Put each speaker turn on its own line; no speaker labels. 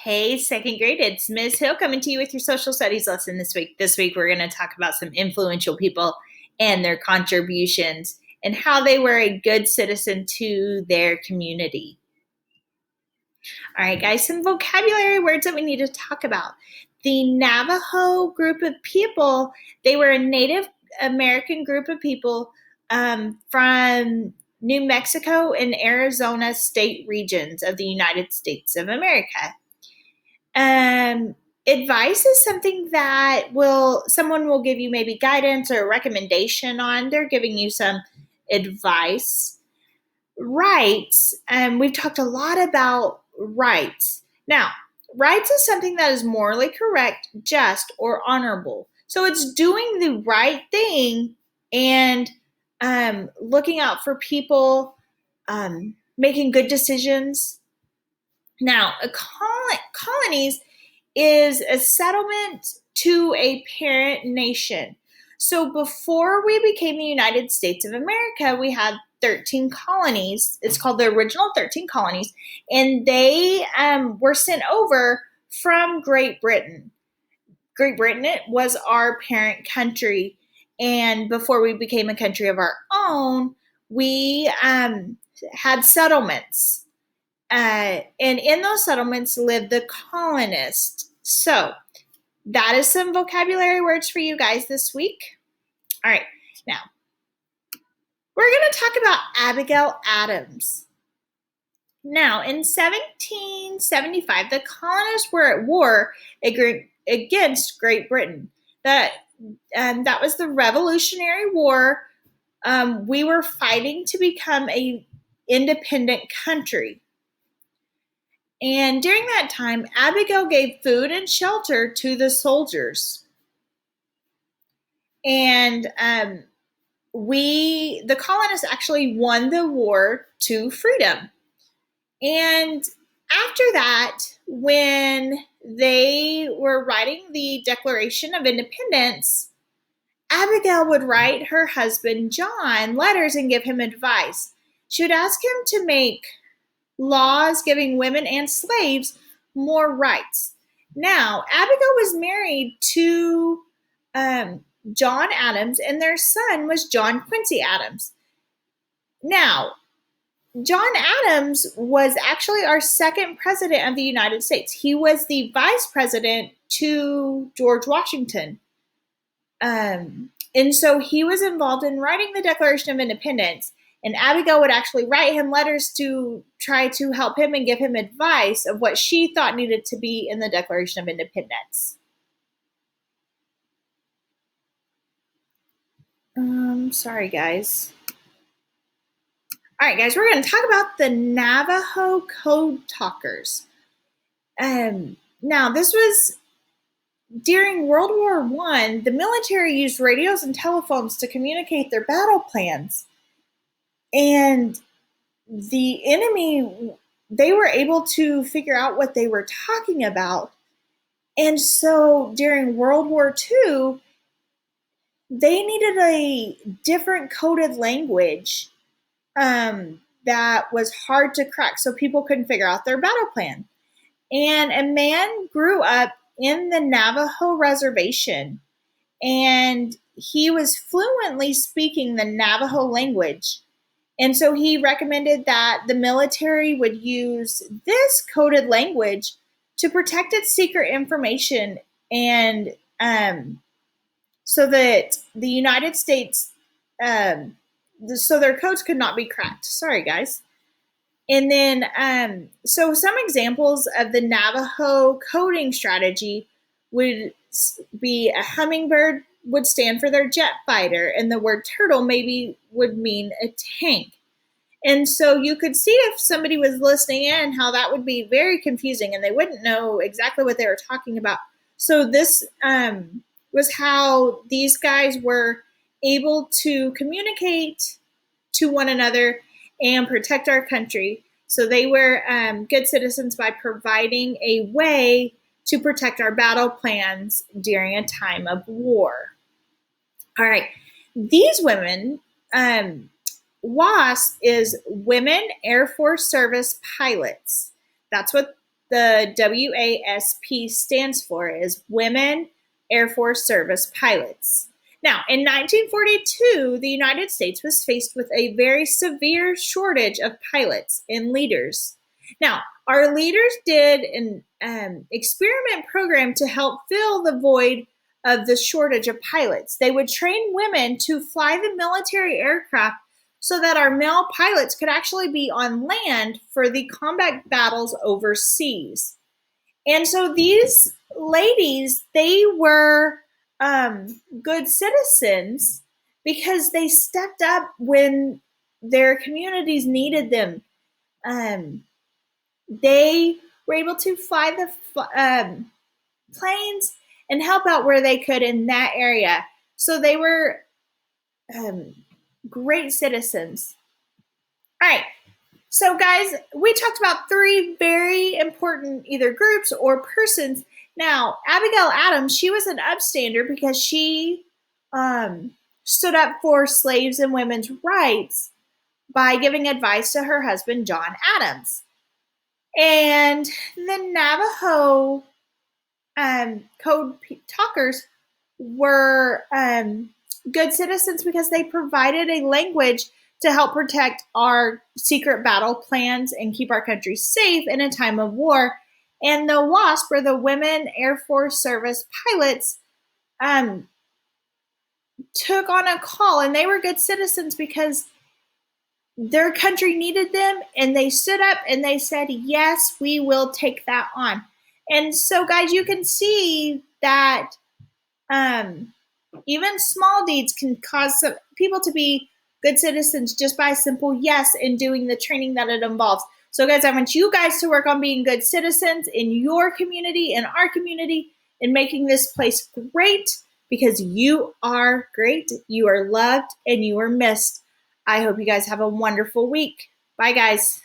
Hey, second grade, it's Ms. Hill coming to you with your social studies lesson this week. This week, we're going to talk about some influential people and their contributions and how they were a good citizen to their community. All right, guys, some vocabulary words that we need to talk about. The Navajo group of people, they were a Native American group of people from New Mexico and Arizona state regions of the United States of America. Advice is something that someone will give you maybe guidance or a recommendation on. They're giving you some advice. Rights, we've talked a lot about rights. Now, rights is something that is morally correct, just, or honorable. So it's doing the right thing and looking out for people, making good decisions. Now, colonies is a settlement to a parent nation. So before we became the United States of America, we had 13 colonies. It's called the original 13 colonies, and they were sent over from Great Britain. Great Britain was our parent country, and before we became a country of our own, we had settlements. And in those settlements lived the colonists. So that is some vocabulary words for you guys this week. All right, now we're going to talk about Abigail Adams. Now, in 1775, the colonists were at war against Great Britain. That was the Revolutionary War. We were fighting to become an independent country. And during that time, Abigail gave food and shelter to the soldiers. And the colonists actually won the war to freedom. And after that, when they were writing the Declaration of Independence, Abigail would write her husband, John, letters and give him advice. She would ask him to make laws giving women and slaves more rights. Now, Abigail was married to John Adams, and their son was John Quincy Adams. Now, John Adams was actually our second president of the United States. He was the vice president to George Washington. And so he was involved in writing the Declaration of Independence. And Abigail would actually write him letters to try to help him and give him advice of what she thought needed to be in the Declaration of Independence. Sorry, guys. All right, guys, we're going to talk about the Navajo Code Talkers. Now, this was during World War I. The military used radios and telephones to communicate their battle plans. And the enemy, they were able to figure out what they were talking about. And so during World War II, they needed a different coded language that was hard to crack, so people couldn't figure out their battle plan. And a man grew up in the Navajo reservation, and he was fluently speaking the Navajo language. And so he recommended that the military would use this coded language to protect its secret information, and so that the United States, so their codes could not be cracked. Sorry, guys. And then, so some examples of the Navajo coding strategy would be a hummingbird would stand for their jet fighter, and the word turtle maybe would mean a tank. And so you could see if somebody was listening in how that would be very confusing and they wouldn't know exactly what they were talking about. So this was how these guys were able to communicate to one another and protect our country. So they were good citizens by providing a way to protect our battle plans during a time of war. All right, these women, WASP is Women Air Force Service Pilots. That's what the WASP stands for is Women Air Force Service Pilots. Now, in 1942, the United States was faced with a very severe shortage of pilots and leaders. Now, our leaders did an experiment program to help fill the void of the shortage of pilots. They would train women to fly the military aircraft so that our male pilots could actually be on land for the combat battles overseas. And so these ladies, they were good citizens because they stepped up when their communities needed them. They were able to fly the planes and help out where they could in that area. So they were great citizens. All right. So, guys, we talked about 3 very important either groups or persons. Now, Abigail Adams, she was an upstander because she stood up for slaves and women's rights by giving advice to her husband, John Adams. And the Navajo code talkers were good citizens because they provided a language to help protect our secret battle plans and keep our country safe in a time of war. And the WASP, or the Women Air Force Service Pilots, took on a call, and they were good citizens because their country needed them, and they stood up and they said, yes, we will take that on. And so, guys, you can see that even small deeds can cause some people to be good citizens just by a simple yes in doing the training that it involves. So, guys, I want you guys to work on being good citizens in your community, in our community, and making this place great because you are great, you are loved, and you are missed. I hope you guys have a wonderful week. Bye, guys.